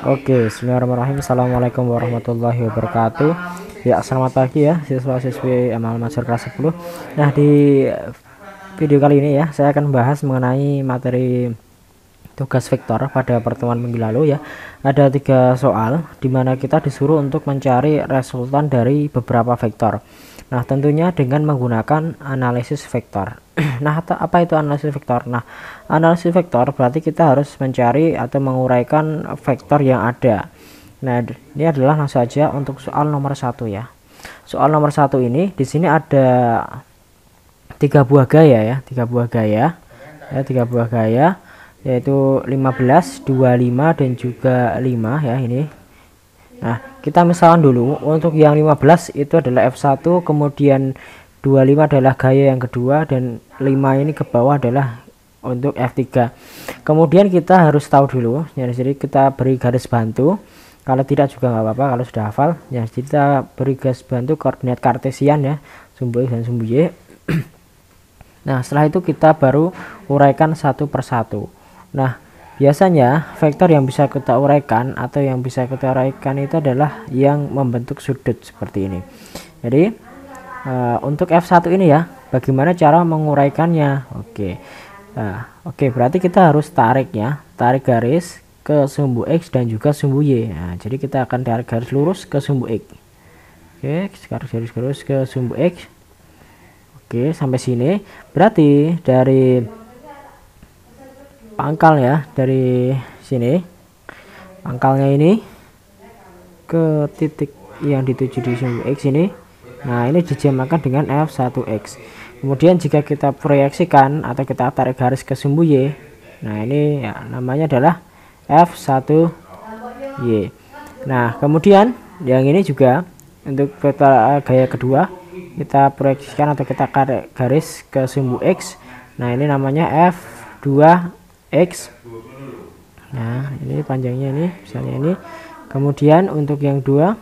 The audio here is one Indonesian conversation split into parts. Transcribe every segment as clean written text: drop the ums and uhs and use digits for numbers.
Oke, bismillahirrahmanirrahim. Assalamualaikum warahmatullahi wabarakatuh. Ya, selamat pagi ya siswa-siswi amal masyarakat kelas 10. Nah, di video kali ini ya, saya akan membahas mengenai materi tugas vektor pada pertemuan minggu lalu ya. Ada 3 soal di mana kita disuruh untuk mencari resultan dari beberapa vektor. Nah, tentunya dengan menggunakan analisis vektor. Nah, apa itu analisis vektor? Nah, analisis vektor berarti kita harus mencari atau menguraikan vektor yang ada. Nah, ini adalah langsung saja untuk soal nomor 1 ya. Soal nomor 1 ini di sini ada 3 buah gaya ya, 3 buah gaya. Ya, 3 buah gaya yaitu 15, 25 dan juga 5 ya ini. Nah, kita misalkan dulu untuk yang 15 itu adalah F1, kemudian 25 adalah gaya yang kedua, dan 5 ini ke bawah adalah untuk F3. Kemudian kita harus tahu dulu ya, jadi kita beri garis bantu, kalau tidak juga nggak apa-apa kalau sudah hafal ya. Jadi kita beri garis bantu koordinat kartesian ya, sumbu X dan sumbu Y. Nah, setelah itu kita baru uraikan satu persatu. Nah, biasanya vektor yang bisa kita uraikan atau yang bisa kita uraikan itu adalah yang membentuk sudut seperti ini. Jadi untuk F1 ini ya, bagaimana cara menguraikannya? Oke, berarti kita harus tarik ya, tarik garis ke sumbu X dan juga sumbu Y. Nah, jadi kita akan tarik garis lurus ke sumbu X. Oke, garis lurus ke sumbu X. Oke, sampai sini. Berarti dari pangkal ya, dari sini pangkalnya ini ke titik yang dituju di sumbu X ini. Nah, ini dijamakan dengan F1X. Kemudian jika kita proyeksikan atau kita tarik garis ke sumbu Y, nah ini ya namanya adalah F1Y. Nah, kemudian yang ini juga untuk vektor gaya kedua kita proyeksikan atau kita tarik garis ke sumbu X. Nah, ini namanya F2X. Nah, ini panjangnya ini misalnya ini. Kemudian untuk yang dua,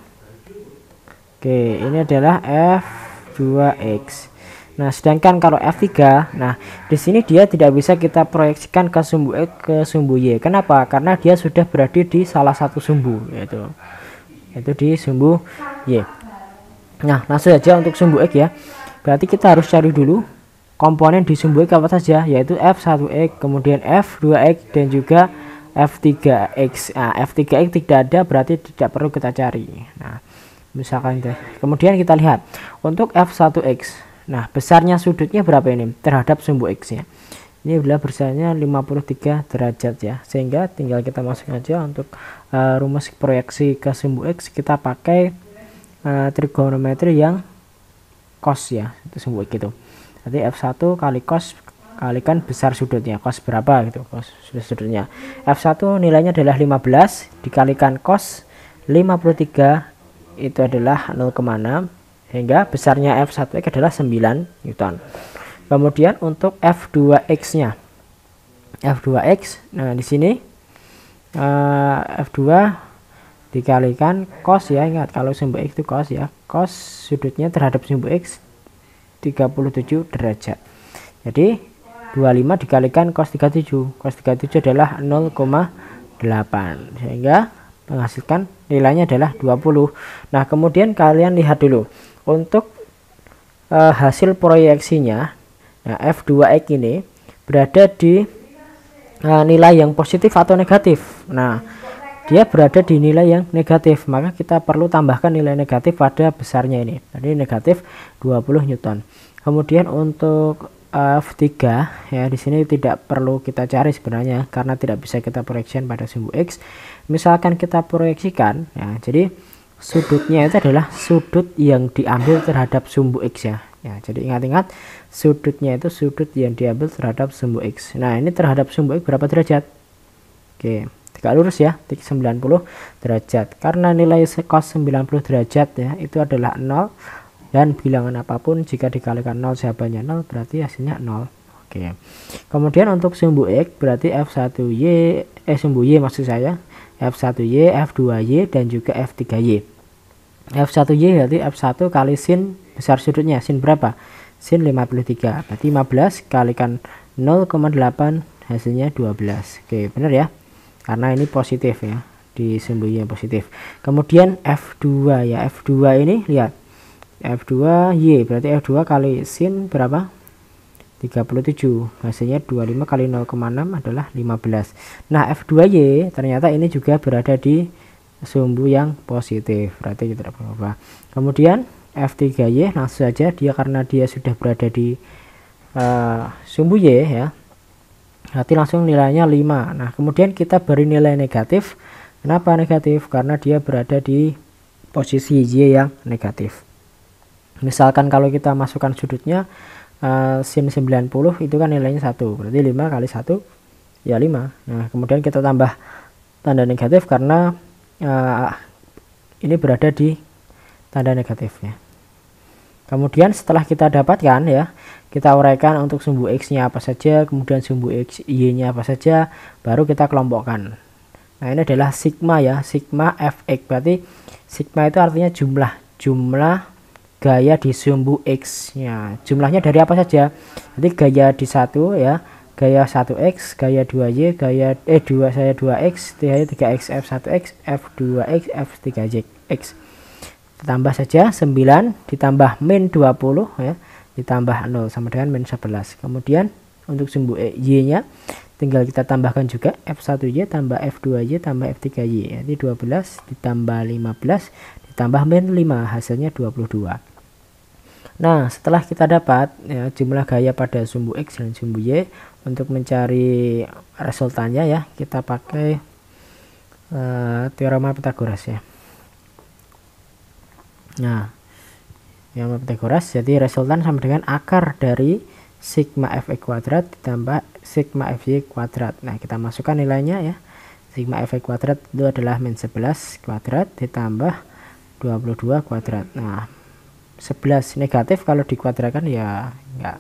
oke, ini adalah F2X. Nah, sedangkan kalau F3, nah di sini dia tidak bisa kita proyeksikan ke sumbu X ke sumbu Y. Kenapa? Karena dia sudah berada di salah satu sumbu, yaitu di sumbu Y. Nah, langsung saja untuk sumbu X ya. Berarti kita harus cari dulu komponen di sumbu X apa saja, yaitu F1X, kemudian F2X dan juga F3X. Nah, F3X tidak ada, berarti tidak perlu kita cari. Nah, misalkan itu. Kemudian kita lihat untuk F1X. Nah, besarnya sudutnya berapa ini terhadap sumbu X ya. Ini adalah besarnya 53 derajat ya. Sehingga tinggal kita masuk aja untuk rumus proyeksi ke sumbu X, kita pakai trigonometri yang cos ya, itu sumbu X gitu. Jadi F1 kali cos kalikan besar sudutnya, cos berapa gitu, cos sudutnya. F1 nilainya adalah 15 dikalikan cos 53 itu adalah 0,6, sehingga besarnya F1X adalah 9 Newton. Kemudian untuk F2X-nya, F2X, nah di sini F2 dikalikan cos ya, ingat kalau sumbu X itu cos ya, cos sudutnya terhadap sumbu X 37 derajat. Jadi 25 dikalikan cos 37, cos 37 adalah 0,8, sehingga menghasilkan nilainya adalah 20. Nah, kemudian kalian lihat dulu untuk hasil proyeksinya. Nah, F2X ini berada di nilai yang positif atau negatif. Nah, dia berada di nilai yang negatif, maka kita perlu tambahkan nilai negatif pada besarnya ini. Jadi negatif 20 Newton. Kemudian untuk F3 ya, di sini tidak perlu kita cari sebenarnya karena tidak bisa kita proyeksikan pada sumbu X. Misalkan kita proyeksikan ya, jadi sudutnya itu adalah sudut yang diambil terhadap sumbu X ya. Ya, jadi ingat-ingat sudutnya itu sudut yang diambil terhadap sumbu X. Nah, ini terhadap sumbu X berapa derajat? Oke, tegak lurus ya, 90 derajat. Karena nilai cos 90 derajat ya itu adalah 0, dan bilangan apapun jika dikalikan 0 jawabannya 0, berarti hasilnya 0. Oke. Kemudian untuk sumbu X berarti F1Y, sumbu Y maksud saya, F1Y, F2Y dan juga F3Y. F1Y berarti F1 kali sin besar sudutnya, sin berapa? Sin 53, berarti 15 kalikan 0,8 hasilnya 12. Oke, benar ya, karena ini positif ya, di sumbu Y yang positif. Kemudian F2 ya, F2 ini lihat, F2 Y berarti F2 kali sin berapa? 37, hasilnya 25 kali 0,6 adalah 15. Nah F2Y ternyata ini juga berada di sumbu yang positif, berarti tidak apa-apa. Kemudian F3Y langsung saja, dia karena dia sudah berada di sumbu Y ya, berarti langsung nilainya 5. Nah kemudian kita beri nilai negatif. Kenapa negatif? Karena dia berada di posisi Y yang negatif. Misalkan kalau kita masukkan sudutnya sin 90 itu kan nilainya 1, berarti 5 kali 1 ya 5. Nah kemudian kita tambah tanda negatif karena ini berada di tanda negatifnya. Kemudian setelah kita dapatkan ya, kita uraikan untuk sumbu X nya apa saja, kemudian sumbu X Y nya apa saja, baru kita kelompokkan. Nah ini adalah sigma ya, sigma Fx, berarti sigma itu artinya jumlah gaya di sumbu X nya. Jumlahnya dari apa saja? Jadi gaya di 1 ya, gaya 1x, gaya 2y, gaya 2 saya 2x, gaya 3x, f1x, f2x, f3x. Ditambah saja 9 ditambah min 20 ya, ditambah 0 sama dengan min 11. Kemudian untuk sumbu Y nya tinggal kita tambahkan juga f1y tambah f2y tambah f3y, jadi 12 ditambah 15 ditambah min 5, hasilnya 22. Nah setelah kita dapat ya, jumlah gaya pada sumbu X dan sumbu Y, untuk mencari resultannya ya kita pakai teorema Pythagoras ya. Nah teorema Pythagoras, jadi resultan sama dengan akar dari sigma Fx kuadrat ditambah sigma Fy kuadrat. Nah kita masukkan nilainya ya, sigma Fy kuadrat itu adalah min 11 kuadrat ditambah 22 kuadrat. Nah 11 negatif kalau dikuadrakan ya enggak,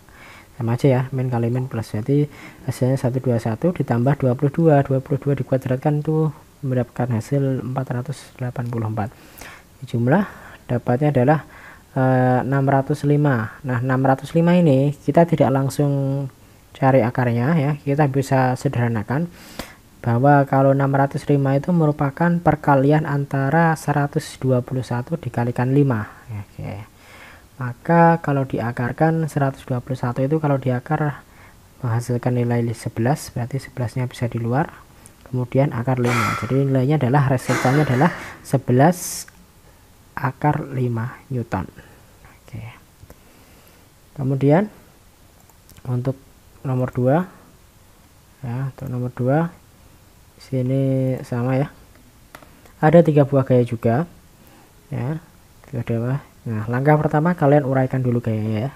sama aja ya, min kali min plus, jadi hasilnya 121 ditambah 22 dikuadratkan itu mendapatkan hasil 484. Jumlah dapatnya adalah 605. Nah 605 ini kita tidak langsung cari akarnya ya, kita bisa sederhanakan bahwa kalau 605 itu merupakan perkalian antara 121 dikalikan 5. Oke. Maka kalau diakarkan 121 itu kalau diakar menghasilkan nilai 11, berarti 11 nya bisa di luar, kemudian akar 5, jadi nilainya adalah, resultannya adalah 11 akar 5 Newton. Oke. Kemudian untuk nomor 2 ya, untuk nomor 2 sini sama ya, ada 3 buah gaya juga ya, 3 buah. Nah langkah pertama kalian uraikan dulu gayanya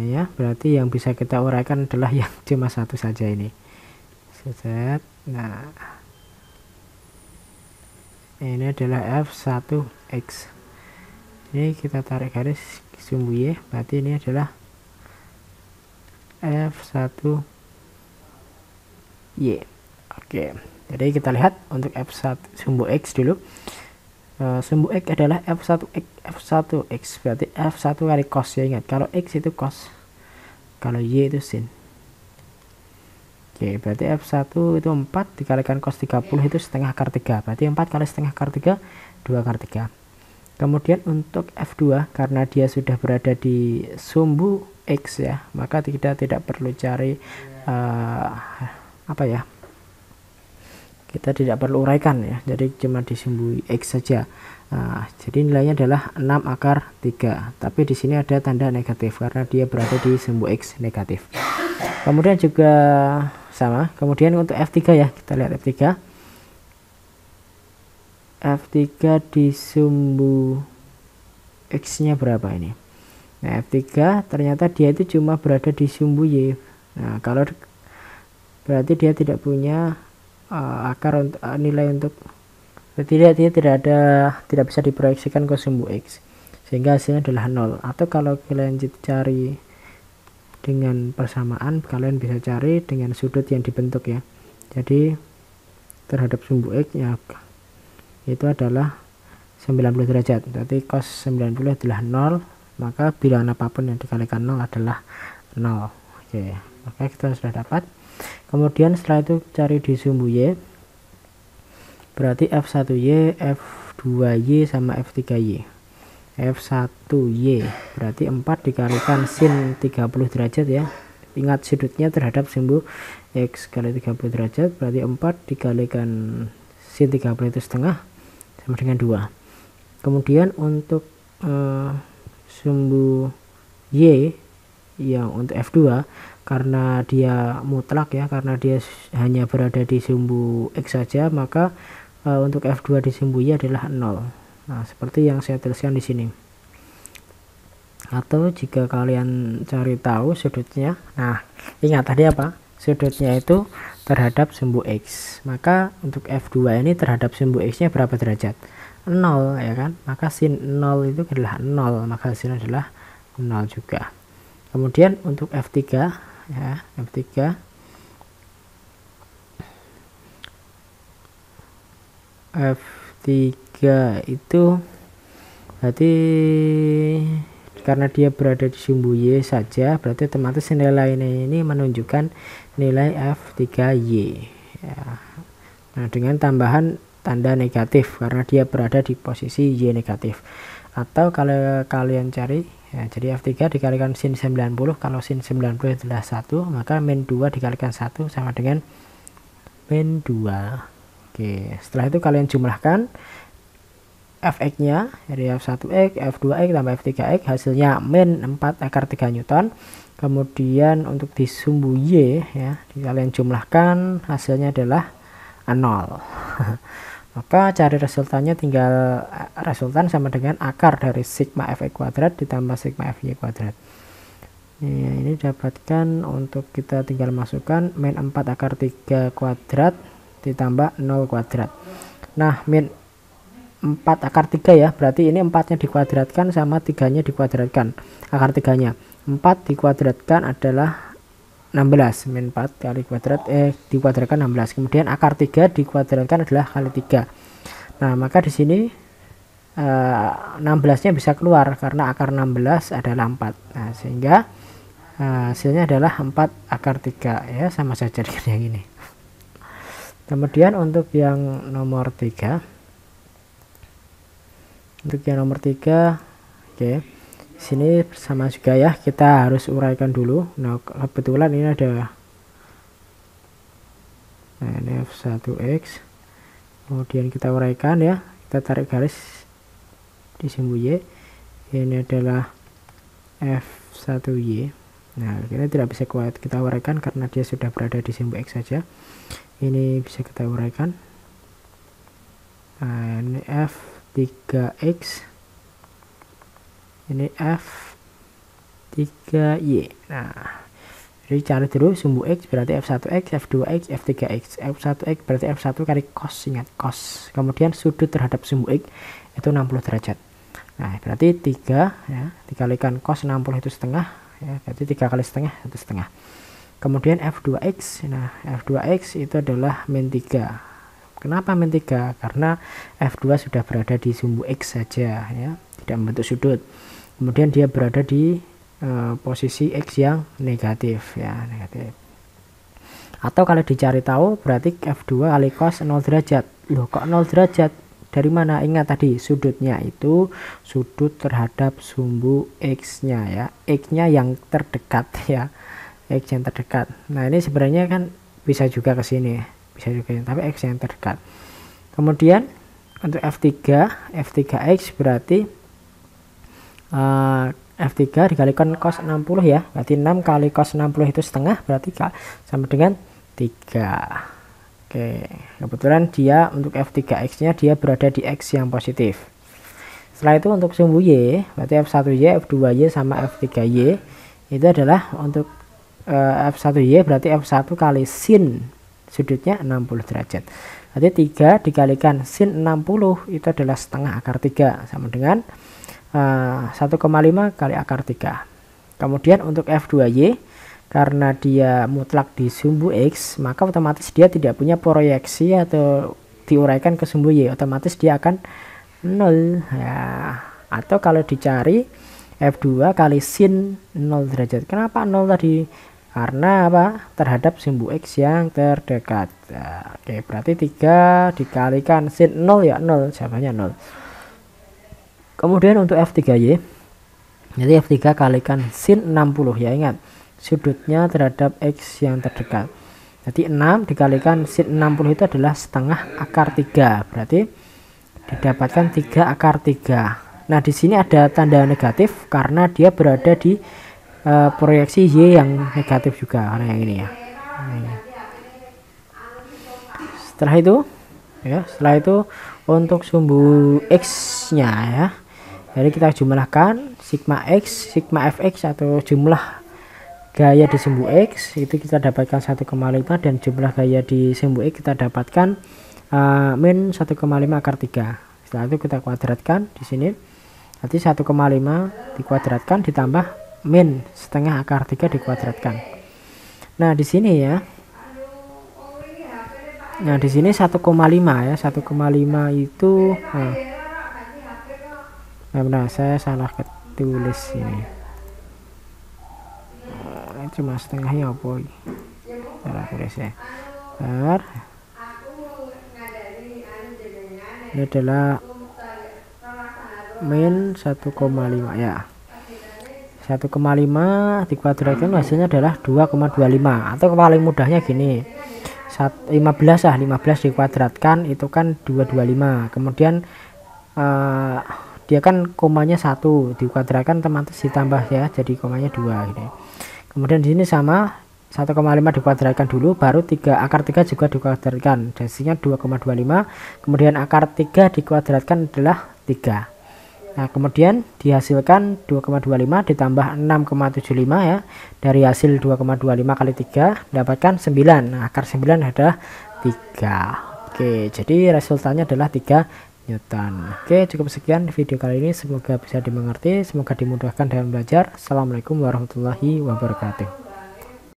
ya, berarti yang bisa kita uraikan adalah yang cuma satu saja ini. Nah ini adalah f1x, ini kita tarik garis sumbu Y, berarti ini adalah f1y. Oke, jadi kita lihat untuk f1 sumbu x dulu. Sumbu x adalah f1x, berarti f1 kali cos ya, ingat kalau x itu cos, kalau y itu sin. Oke, berarti f1 itu 4 dikalikan cos 30 itu setengah akar 3, berarti 4 kali setengah akar 3 2 akar 3. Kemudian untuk f2 karena dia sudah berada di sumbu x ya, maka kita tidak perlu cari apa ya, kita tidak perlu uraikan ya, jadi cuma di sumbu x saja. Nah, jadi nilainya adalah 6 akar 3, tapi di sini ada tanda negatif karena dia berada di sumbu x negatif. Kemudian juga sama, kemudian untuk f3 ya, kita lihat f3 di sumbu x nya berapa ini. Nah f3 ternyata dia itu cuma berada di sumbu y. Nah kalau berarti dia tidak punya akar untuk nilai untuk, dia tidak bisa diproyeksikan ke sumbu x, sehingga hasilnya adalah 0. Atau kalau kalian cari dengan persamaan, kalian bisa cari dengan sudut yang dibentuk ya, jadi terhadap sumbu x ya itu adalah 90 derajat, berarti cos 90 adalah 0, maka bilangan apapun yang dikalikan 0 adalah 0. Oke, maka kita sudah dapat. Kemudian setelah itu cari di sumbu y, berarti F1Y, F2Y sama F3Y. F1Y berarti 4 dikalikan sin 30 derajat ya. Ingat sudutnya terhadap sumbu X kali 30 derajat, berarti 4 dikalikan sin 30 itu setengah sama dengan 2. Kemudian untuk sumbu Y yang untuk F2, karena dia mutlak ya, karena dia hanya berada di sumbu X saja, maka untuk F2 di sumbu Y adalah 0. Nah, seperti yang saya tuliskan di sini. Atau jika kalian cari tahu sudutnya, nah ingat tadi apa? Sudutnya itu terhadap sumbu X. Maka untuk F2 ini terhadap sumbu X-nya berapa derajat? 0 ya kan? Maka sin 0 itu adalah 0, maka hasilnya adalah 0 juga. Kemudian untuk F3 ya, F3 itu berarti karena dia berada di sumbu Y saja, berarti otomatis nilai ini menunjukkan nilai F3Y ya. Nah, dengan tambahan tanda negatif karena dia berada di posisi Y negatif. Atau kalau kalian cari ya, jadi F3 dikalikan sin 90, kalau sin 90 adalah 1, maka min 2 dikalikan 1 sama dengan min 2. Oke, setelah itu kalian jumlahkan Fx-nya, jadi F1x, F2x tambah F3x, hasilnya min 4 akar 3 Newton. Kemudian untuk di sumbu Y ya, kalian jumlahkan, hasilnya adalah 0. Maka cari resultannya, tinggal resultan sama dengan akar dari sigma Fx kuadrat ditambah sigma Fy kuadrat. Ini dapatkan, untuk kita tinggal masukkan min 4 akar 3 kuadrat ditambah 0 kuadrat. Nah, min 4 akar 3 ya, berarti ini 4 nya dikuadratkan sama 3 nya dikuadratkan. Akar 3 nya 4 dikuadratkan adalah 16, min 4 kali kuadrat dikuadratkan 16. Kemudian akar 3 dikuadratkan adalah kali 3. Nah, maka di sini 16 nya bisa keluar karena akar 16 adalah 4. Nah, sehingga hasilnya adalah 4 akar 3 ya, sama saja dengan yang ini. Kemudian untuk yang nomor 3, oke, sini sama juga ya, kita harus uraikan dulu. Nah, kebetulan ini ada, nah ini F1x, kemudian kita uraikan ya, kita tarik garis di sumbu Y, ini adalah F1Y. Nah, ini tidak bisa kita uraikan karena dia sudah berada di sumbu X saja. Ini bisa kita uraikan. Nah, ini F3x, ini F3y. Nah, jadi cari dulu sumbu X, berarti F1x, F2x, F3x. F1x berarti F1 kali cos, ingat cos. Kemudian sudut terhadap sumbu X itu 60 derajat. Nah, berarti 3 ya, dikalikan cos 60 itu setengah ya, berarti 3 kali setengah, 1 setengah. Kemudian F2x, nah F2x itu adalah min 3. Kenapa min 3? Karena F2 sudah berada di sumbu X saja ya, tidak membentuk sudut. Kemudian dia berada di posisi X yang negatif ya, negatif. Atau kalau dicari tahu berarti F2 kali cos 0 derajat. Loh, kok 0 derajat? Dari mana? Ingat tadi sudutnya itu sudut terhadap sumbu X-nya ya, X-nya yang terdekat ya. X yang terdekat. Nah, ini sebenarnya kan bisa juga ke sini, bisa juga, tapi X yang terdekat. Kemudian untuk F3x berarti F3 dikalikan cos 60 ya, berarti 6 kali cos 60 itu setengah, berarti sama dengan 3. Oke, kebetulan dia untuk F3x nya dia berada di X yang positif. Setelah itu untuk sumbu Y, berarti F1y, F2y sama F3y itu adalah untuk F1y berarti F1 kali sin sudutnya 60 derajat. Berarti 3 dikalikan sin 60 itu adalah setengah akar 3 sama dengan 1,5 kali akar 3. Kemudian untuk F2y karena dia mutlak di sumbu X, maka otomatis dia tidak punya proyeksi atau diuraikan ke sumbu Y, otomatis dia akan 0 ya. Atau kalau dicari F2 kali sin 0 derajat. Kenapa 0 tadi? karena apa? Terhadap sumbu X yang terdekat. Nah, oke, berarti 3 dikalikan sin 0 ya 0, jawabannya 0. Kemudian untuk F3Y, jadi F3 kalikan sin 60 ya, ingat sudutnya terhadap X yang terdekat. Jadi 6 dikalikan sin 60 itu adalah setengah akar 3, berarti didapatkan 3 akar 3. Nah di sini ada tanda negatif karena dia berada di proyeksi Y yang negatif juga, karena yang ini ya. Setelah itu untuk sumbu X nya ya, jadi kita jumlahkan sigma X, sigma Fx atau jumlah gaya di sumbu X itu kita dapatkan 1,5, dan jumlah gaya di sumbu X kita dapatkan min 1,5 akar 3. Setelah itu kita kuadratkan di sini, nanti 1,5 dikuadratkan ditambah min setengah akar 3 dikuadratkan. Nah di sini ya, nah di sini 1,5 ya, 1,5 itu nah saya salah ketulis ini. Ini cuma setengahnya apa? Salah tulis ya. Bentar. Ini adalah min 1,5 ya. 1,5 dikuadratkan hasilnya adalah 2,25, atau paling mudahnya gini, 15 dikuadratkan itu kan 225, kemudian dia kan komanya 1 dikuadratkan otomatis ditambah ya, jadi komanya 2 gitu. Kemudian di sini sama 1,5 dikuadratkan dulu, baru 3 akar 3 juga dikuadratkan, hasilnya 2,25, kemudian akar 3 dikuadratkan adalah 3. Nah kemudian dihasilkan 2,25 ditambah 6,75 ya, dari hasil 2,25 kali 3 dapatkan 9. Nah akar 9 adalah 3. Oke, jadi resultannya adalah 3 Newton. Oke, cukup sekian video kali ini, semoga bisa dimengerti, semoga dimudahkan dalam belajar. Assalamualaikum warahmatullahi wabarakatuh.